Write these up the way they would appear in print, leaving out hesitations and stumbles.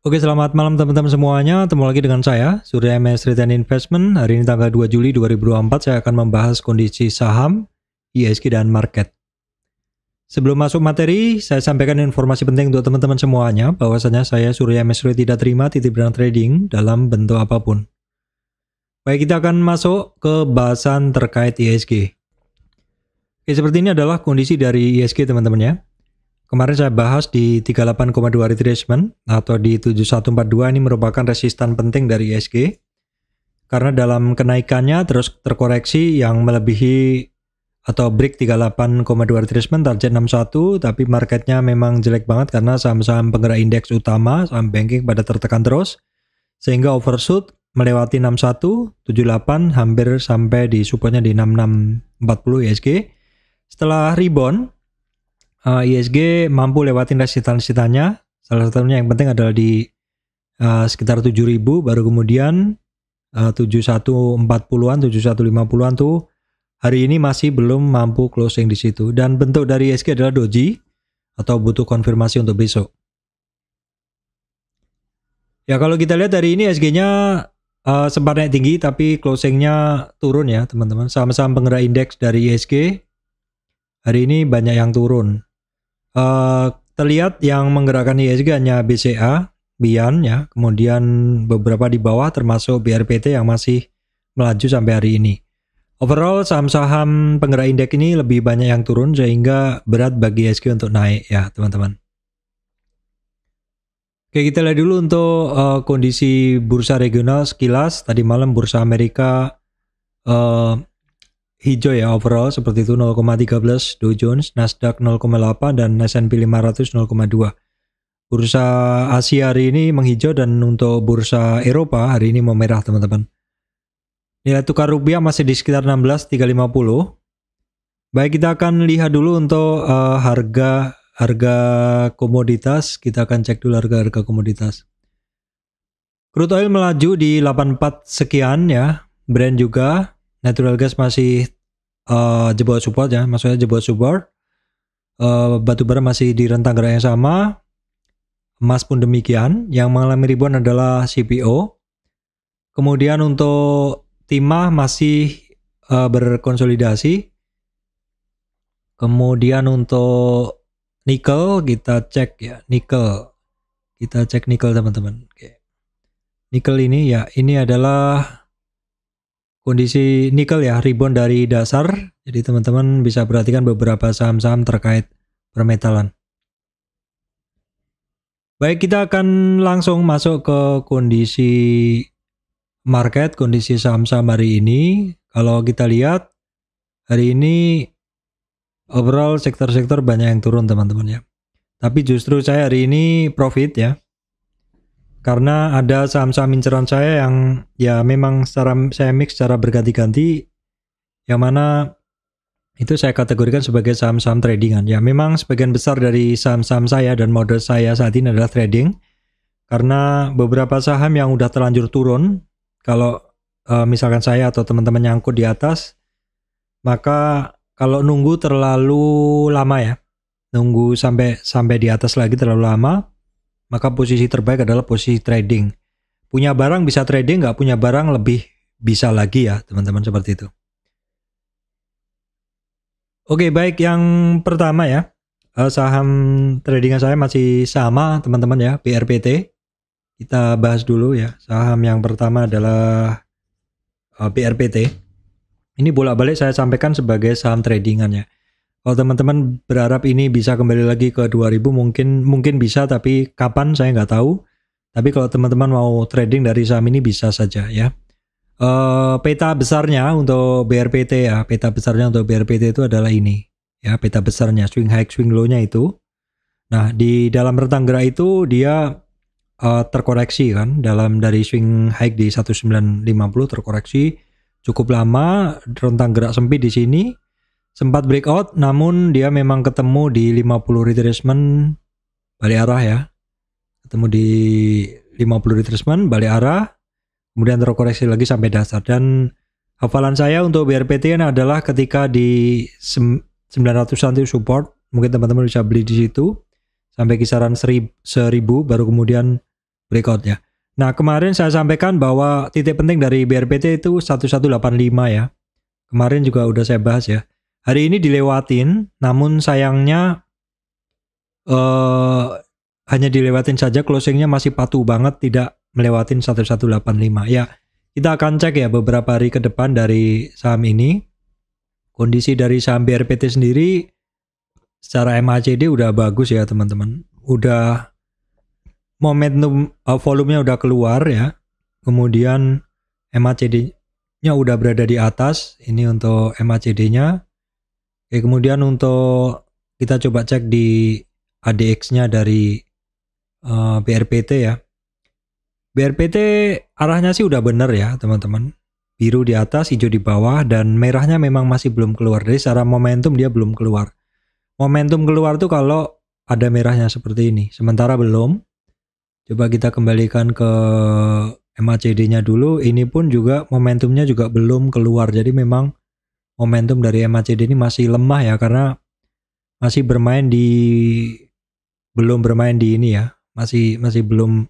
Oke, selamat malam teman-teman semuanya. Ketemu lagi dengan saya, Surya MS Return Investment. Hari ini tanggal 2 Juli 2024, saya akan membahas kondisi saham, IHSG, dan market. Sebelum masuk materi, saya sampaikan informasi penting untuk teman-teman semuanya, bahwasanya saya, Surya MS Return, tidak terima titipan trading dalam bentuk apapun. Baik, kita akan masuk ke bahasan terkait IHSG. Oke, seperti ini adalah kondisi dari IHSG teman-teman ya. Kemarin saya bahas di 38,2 retracement atau di 7142, ini merupakan resistan penting dari IHSG. Karena dalam kenaikannya terus terkoreksi yang melebihi atau break 38,2 retracement target 61, tapi marketnya memang jelek banget karena saham-saham penggerak indeks utama, saham banking pada tertekan terus. Sehingga overshoot melewati 61, 78, hampir sampai di supportnya di 6640 IHSG. Setelah rebound, IHSG mampu lewatin resistan-resistannya. Salah satunya yang penting adalah di sekitar 7000, baru kemudian 7140-an, 7150-an tuh hari ini masih belum mampu closing di situ. Dan bentuk dari IHSG adalah doji atau butuh konfirmasi untuk besok. Ya, kalau kita lihat hari ini IHSG-nya sempat naik tinggi tapi closingnya turun ya teman-teman. Saham-saham penggerak indeks dari IHSG hari ini banyak yang turun. Terlihat yang menggerakkan IHSG hanya BCA, BIAN ya, kemudian beberapa di bawah termasuk BRPT yang masih melaju sampai hari ini. Overall saham-saham penggerak indeks ini lebih banyak yang turun sehingga berat bagi IHSG untuk naik ya teman-teman. Oke, kita lihat dulu untuk kondisi bursa regional sekilas. Tadi malam bursa Amerika hijau ya overall seperti itu, 0,13 Dow Jones, Nasdaq 0,8 dan S&P 500 0,2. Bursa Asia hari ini menghijau dan untuk bursa Eropa hari ini memerah teman-teman. Nilai tukar rupiah masih di sekitar 16.350. Baik, kita akan lihat dulu untuk harga komoditas. Kita akan cek dulu harga komoditas. Crude oil melaju di 84 sekian ya. Brent juga. Natural gas masih jebol support ya, maksudnya jebol support. Batu bara masih di rentang gerak yang sama. Emas pun demikian. Yang mengalami rebound adalah CPO. Kemudian untuk timah masih berkonsolidasi. Kemudian untuk nikel kita cek ya, nikel. Kita cek nikel teman-teman. Oke. Nikel ini ya, ini adalah kondisi nikel ya, rebound dari dasar. Jadi teman-teman bisa perhatikan beberapa saham-saham terkait permetalan. Baik, kita akan langsung masuk ke kondisi market, kondisi saham-saham hari ini. Kalau kita lihat hari ini overall sektor-sektor banyak yang turun teman-teman ya. Tapi justru saya hari ini profit ya. Karena ada saham-saham inceran saya yang ya memang saya mix secara berganti-ganti, yang mana itu saya kategorikan sebagai saham-saham tradingan. Ya memang sebagian besar dari saham-saham saya dan model saya saat ini adalah trading. Karena beberapa saham yang udah terlanjur turun, kalau misalkan saya atau teman-teman nyangkut di atas, maka kalau nunggu terlalu lama ya, nunggu sampai di atas lagi terlalu lama, maka posisi terbaik adalah posisi trading. Punya barang bisa trading, nggak punya barang lebih bisa lagi ya teman-teman, seperti itu. Oke, baik, yang pertama ya, saham tradingan saya masih sama teman-teman ya, BRPT. Kita bahas dulu ya, saham yang pertama adalah BRPT. Ini bolak-balik saya sampaikan sebagai saham tradingan ya. Kalau teman-teman berharap ini bisa kembali lagi ke 2000, mungkin bisa, tapi kapan saya nggak tahu. Tapi kalau teman-teman mau trading dari saham ini bisa saja ya. Peta besarnya untuk BRPT ya, peta besarnya untuk BRPT itu adalah ini ya, peta besarnya swing high swing low-nya itu. Nah, di dalam rentang gerak itu dia terkoreksi kan, dari swing high di 1950 terkoreksi cukup lama, rentang gerak sempit di sini. Sempat breakout, namun dia memang ketemu di 50 retracement balik arah ya. Ketemu di 50 retracement balik arah, kemudian terkoreksi lagi sampai dasar. Dan hafalan saya untuk BRPT adalah ketika di 900-an itu support, mungkin teman-teman bisa beli di situ sampai kisaran 1000, baru kemudian breakout ya. Nah, kemarin saya sampaikan bahwa titik penting dari BRPT itu 1185 ya. Kemarin juga udah saya bahas ya. Hari ini dilewatin, namun sayangnya hanya dilewatin saja, closingnya masih patuh banget, tidak melewatin 1185 ya. Kita akan cek ya beberapa hari ke depan dari saham ini. Kondisi dari saham BRPT sendiri secara MACD udah bagus ya teman-teman. Udah momentum volumenya udah keluar ya. Kemudian MACD-nya udah berada di atas. Ini untuk MACD-nya. Oke, kemudian untuk kita coba cek di ADX-nya dari BRPT ya. BRPT arahnya sih udah bener ya teman-teman. Biru di atas, hijau di bawah, dan merahnya memang masih belum keluar. Jadi secara momentum dia belum keluar. Momentum keluar tuh kalau ada merahnya seperti ini. Sementara belum. Coba kita kembalikan ke MACD-nya dulu. Ini pun juga momentumnya juga belum keluar. Jadi memang momentum dari MACD ini masih lemah ya, karena masih belum bermain di ini ya. Masih belum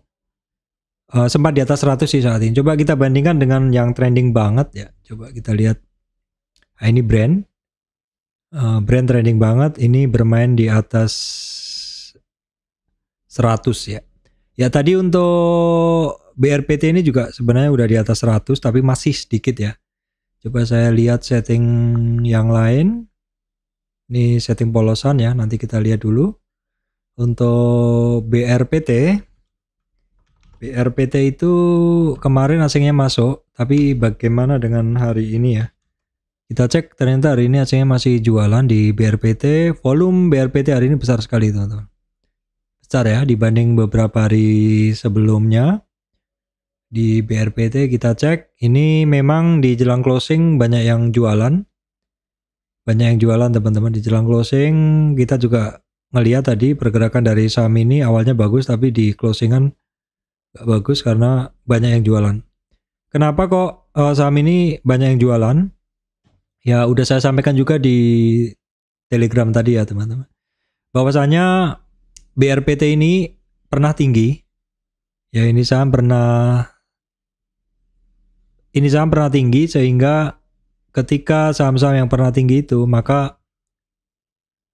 sempat di atas 100 sih saat ini. Coba kita bandingkan dengan yang trending banget ya. Coba kita lihat. Nah, ini brand trending banget. Ini bermain di atas 100 ya. Ya tadi untuk BRPT ini juga sebenarnya udah di atas 100 tapi masih sedikit ya. Coba saya lihat setting yang lain. Ini setting polosan ya. Nanti kita lihat dulu. Untuk BRPT itu kemarin asingnya masuk, tapi bagaimana dengan hari ini ya? Kita cek, ternyata hari ini asingnya masih jualan di BRPT. Volume BRPT hari ini besar sekali teman-teman. Besar ya dibanding beberapa hari sebelumnya. Di BRPT kita cek, ini memang di jelang closing banyak yang jualan. Banyak yang jualan teman-teman di jelang closing. Kita juga ngelihat tadi pergerakan dari saham ini awalnya bagus, tapi di closingan gak bagus karena banyak yang jualan. Kenapa kok saham ini banyak yang jualan? Ya udah saya sampaikan juga di Telegram tadi ya teman-teman. Bahwasanya BRPT ini pernah tinggi. Ya ini saham pernah tinggi, sehingga ketika saham-saham yang pernah tinggi itu, maka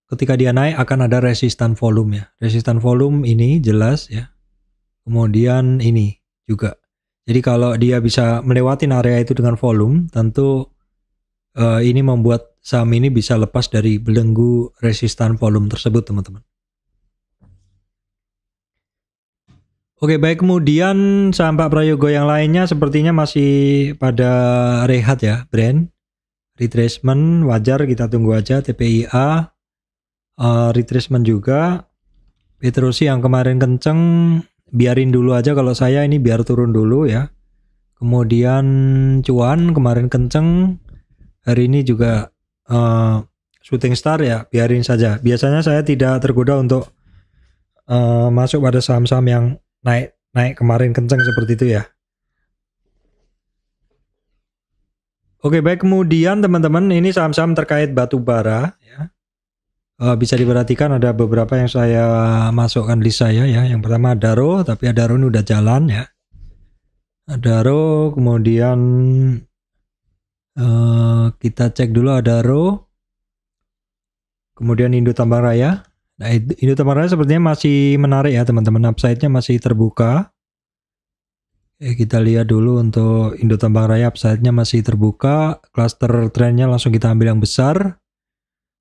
ketika dia naik akan ada resistan volume ya. Resistan volume ini jelas ya. Kemudian ini juga. Jadi kalau dia bisa melewati area itu dengan volume, tentu ini membuat saham ini bisa lepas dari belenggu resistan volume tersebut teman-teman. Oke, baik, kemudian saham Pak Prayogo yang lainnya sepertinya masih pada rehat ya, brand. Retracement wajar, kita tunggu aja. TPIA retracement juga. Petrosi yang kemarin kenceng, biarin dulu aja kalau saya, ini biar turun dulu ya. Kemudian cuan kemarin kenceng, hari ini juga shooting star ya, biarin saja. Biasanya saya tidak tergoda untuk masuk pada saham-saham yang naik kemarin kenceng seperti itu ya. Oke, baik, kemudian teman-teman ini saham-saham terkait batu bara ya. Bisa diperhatikan ada beberapa yang saya masukkan list saya ya. Yang pertama Adaro, tapi Adaro ini udah jalan ya. Adaro, kemudian kita cek dulu Adaro. Kemudian Indo Tambang Raya. Nah, Indo Tambang Raya sepertinya masih menarik ya teman-teman. Upside-nya masih terbuka. Kita lihat dulu untuk Indo Tambang Raya, upside-nya masih terbuka. Cluster trendnya langsung kita ambil yang besar.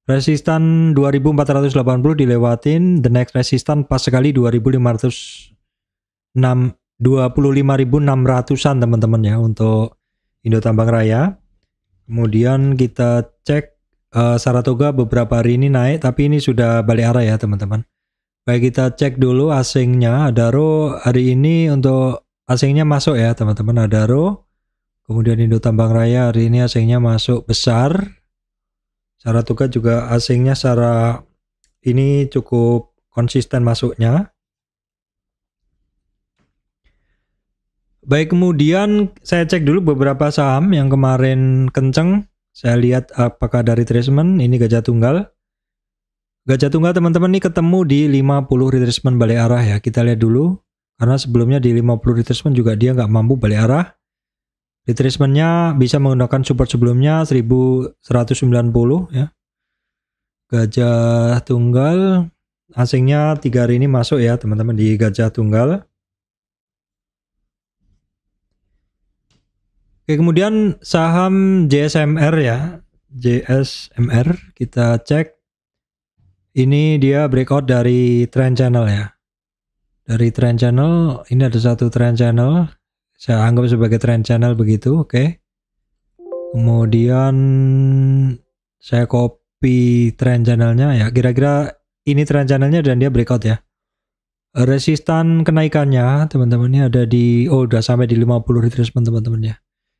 Resistan 2480 dilewatin, the next resistan pas sekali 25.600-an teman-teman ya untuk Indo Tambang Raya. Kemudian kita cek Saratoga beberapa hari ini naik, tapi ini sudah balik arah ya teman-teman. Baik, kita cek dulu asingnya. Adaro hari ini untuk asingnya masuk ya teman-teman, Adaro. Kemudian Indo Tambang Raya hari ini asingnya masuk besar. Saratoga juga asingnya secara ini cukup konsisten masuknya. Baik, kemudian saya cek dulu beberapa saham yang kemarin kenceng. Saya lihat apakah dari retracement. Ini Gajah Tunggal. Gajah Tunggal teman-teman ini ketemu di 50 retracement balik arah ya. Kita lihat dulu. Karena sebelumnya di 50 retracement juga dia nggak mampu balik arah. Retracementnya bisa menggunakan support sebelumnya 1190 ya. Gajah tunggal asingnya 3 hari ini masuk ya teman-teman di gajah tunggal. Oke, kemudian saham JSMR ya. JSMR kita cek. Ini dia breakout dari trend channel ya. Dari trend channel ini ada satu trend channel. Saya anggap sebagai trend channel begitu, oke. Kemudian saya copy trend channelnya ya. Kira-kira ini trend channelnya dan dia breakout ya. Resistan kenaikannya teman-teman ini ada di udah sampai di 50 retracement teman-teman ya.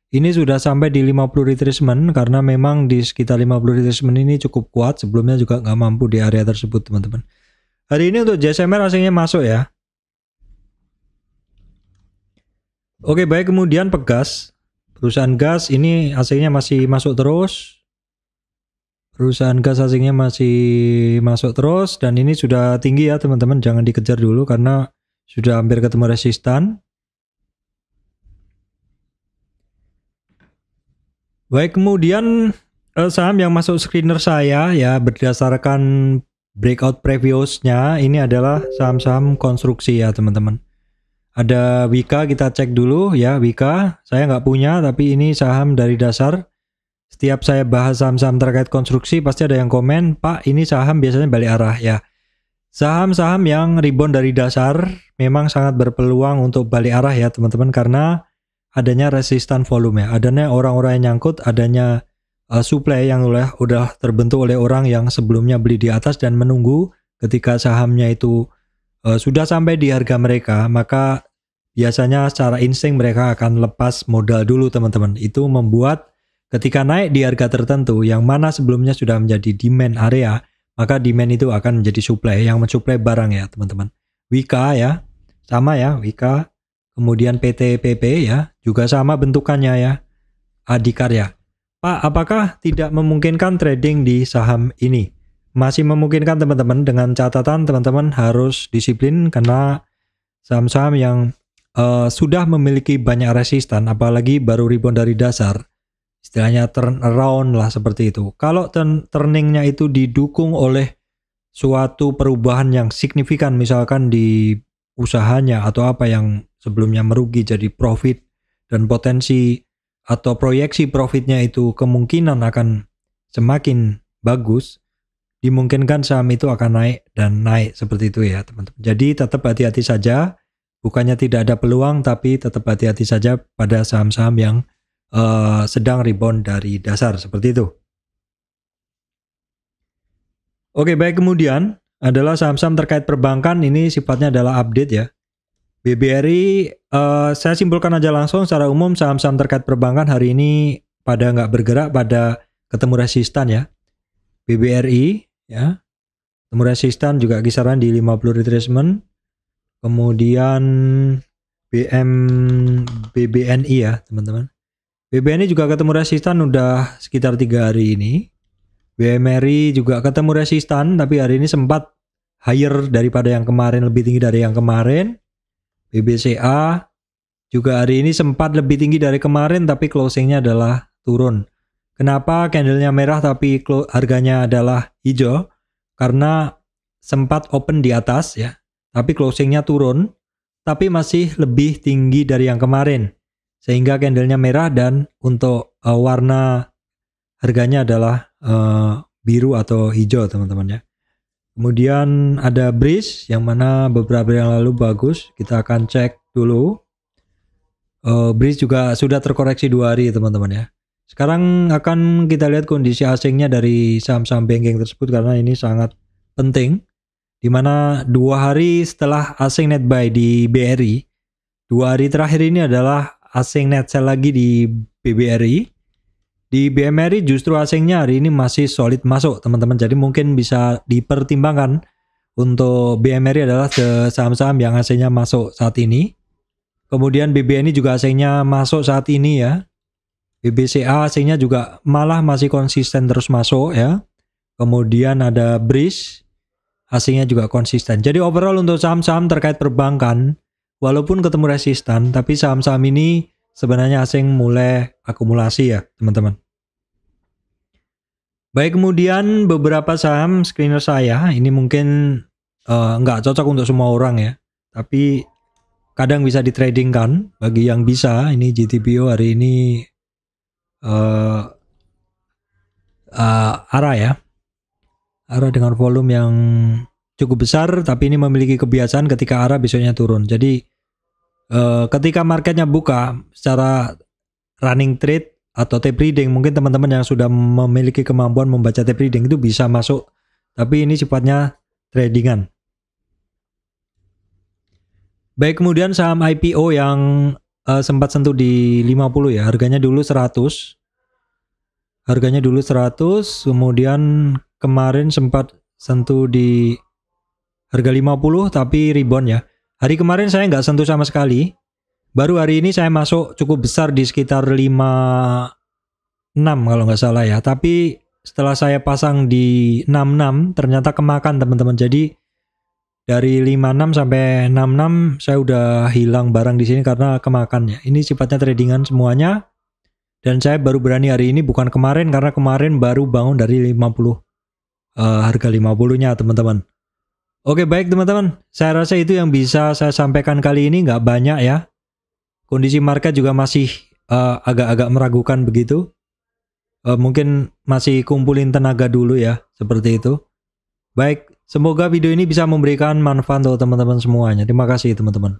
Ini sudah sampai di 50 retracement karena memang di sekitar 50 retracement ini cukup kuat. Sebelumnya juga nggak mampu di area tersebut teman-teman. Hari ini untuk JSMR asingnya masuk ya. Oke, baik, kemudian Pegas. Perusahaan gas ini asingnya masih masuk terus. Perusahaan gas asingnya masih masuk terus dan ini sudah tinggi ya teman-teman. Jangan dikejar dulu karena sudah hampir ketemu resistan. Baik, kemudian saham yang masuk screener saya ya berdasarkan breakout previousnya ini adalah saham-saham konstruksi ya teman-teman. Ada Wika, kita cek dulu ya. Wika saya nggak punya tapi ini saham dari dasar. Setiap saya bahas saham-saham terkait konstruksi pasti ada yang komen, Pak ini saham biasanya balik arah ya. Saham-saham yang rebound dari dasar memang sangat berpeluang untuk balik arah ya teman-teman karena adanya resistan volume ya, adanya orang-orang yang nyangkut, adanya supply yang udah terbentuk oleh orang yang sebelumnya beli di atas dan menunggu ketika sahamnya itu sudah sampai di harga mereka, maka biasanya secara insting mereka akan lepas modal dulu teman-teman. Itu membuat ketika naik di harga tertentu yang mana sebelumnya sudah menjadi demand area, maka demand itu akan menjadi supply yang mensuplai barang ya teman-teman. Wika ya, sama ya Wika. Kemudian PTPP ya, juga sama bentukannya ya. Adikarya. Pak, apakah tidak memungkinkan trading di saham ini? Masih memungkinkan teman-teman, dengan catatan teman-teman harus disiplin karena saham-saham yang sudah memiliki banyak resistan, apalagi baru rebound dari dasar, istilahnya turn around lah seperti itu. Kalau turningnya itu didukung oleh suatu perubahan yang signifikan, misalkan di usahanya atau apa yang sebelumnya merugi jadi profit dan potensi atau proyeksi profitnya itu kemungkinan akan semakin bagus, dimungkinkan saham itu akan naik dan naik seperti itu ya teman-teman. Jadi tetap hati-hati saja, bukannya tidak ada peluang tapi tetap hati-hati saja pada saham-saham yang sedang rebound dari dasar seperti itu. Oke, baik, kemudian adalah saham-saham terkait perbankan, ini sifatnya adalah update ya. BBRI saya simpulkan aja langsung secara umum saham-saham terkait perbankan hari ini pada nggak bergerak, pada ketemu resistan ya. BBRI ya, ketemu resistan juga kisaran di 50 retracement. Kemudian BBNI ya teman-teman. BBNI juga ketemu resistan udah sekitar 3 hari ini. BMRI juga ketemu resistan tapi hari ini sempat higher daripada yang kemarin, lebih tinggi dari yang kemarin. BBCA juga hari ini sempat lebih tinggi dari kemarin tapi closingnya adalah turun. Kenapa candlenya merah tapi harganya adalah hijau? Karena sempat open di atas ya, tapi closingnya turun, tapi masih lebih tinggi dari yang kemarin. Sehingga candlenya merah dan untuk warna harganya adalah biru atau hijau teman-teman ya. Kemudian ada Breeze yang mana beberapa yang lalu bagus. Kita akan cek dulu. Breeze juga sudah terkoreksi 2 hari teman-teman ya. Sekarang akan kita lihat kondisi asingnya dari saham-saham banking tersebut karena ini sangat penting. Dimana 2 hari setelah asing net buy di BRI, 2 hari terakhir ini adalah asing net sell lagi di BBRI. Di BMRI justru asingnya hari ini masih solid masuk teman-teman. Jadi mungkin bisa dipertimbangkan untuk BMRI adalah saham-saham yang asingnya masuk saat ini. Kemudian BBNI juga asingnya masuk saat ini ya. BBCA asingnya juga malah masih konsisten terus masuk ya. Kemudian ada Breeze asingnya juga konsisten. Jadi overall untuk saham-saham terkait perbankan walaupun ketemu resistan, tapi saham-saham ini sebenarnya asing mulai akumulasi ya teman-teman. Baik, kemudian beberapa saham screener saya, ini mungkin nggak cocok untuk semua orang ya, tapi kadang bisa ditradingkan bagi yang bisa. Ini GTBO hari ini ARA ya, ARA dengan volume yang cukup besar, tapi ini memiliki kebiasaan ketika ARA besoknya turun. Jadi ketika marketnya buka secara running trade atau tape reading, mungkin teman-teman yang sudah memiliki kemampuan membaca tape reading itu bisa masuk, tapi ini sifatnya tradingan. Baik, kemudian saham IPO yang sempat sentuh di 50 ya, harganya dulu 100. Harganya dulu 100, kemudian kemarin sempat sentuh di harga 50 tapi rebound ya. Hari kemarin saya nggak sentuh sama sekali. Baru hari ini saya masuk cukup besar di sekitar 56 kalau nggak salah ya. Tapi setelah saya pasang di 66 ternyata kemakan teman-teman. Jadi dari 56 sampai 66 saya udah hilang barang di sini karena kemakan ya. Ini sifatnya tradingan semuanya. Dan saya baru berani hari ini, bukan kemarin, karena kemarin baru bangun dari 50 harga 50-nya teman-teman. Oke, baik teman-teman, saya rasa itu yang bisa saya sampaikan kali ini. Nggak banyak ya, kondisi market juga masih agak-agak meragukan begitu. Mungkin masih kumpulin tenaga dulu ya, seperti itu. Baik, semoga video ini bisa memberikan manfaat untuk teman-teman semuanya. Terima kasih teman-teman.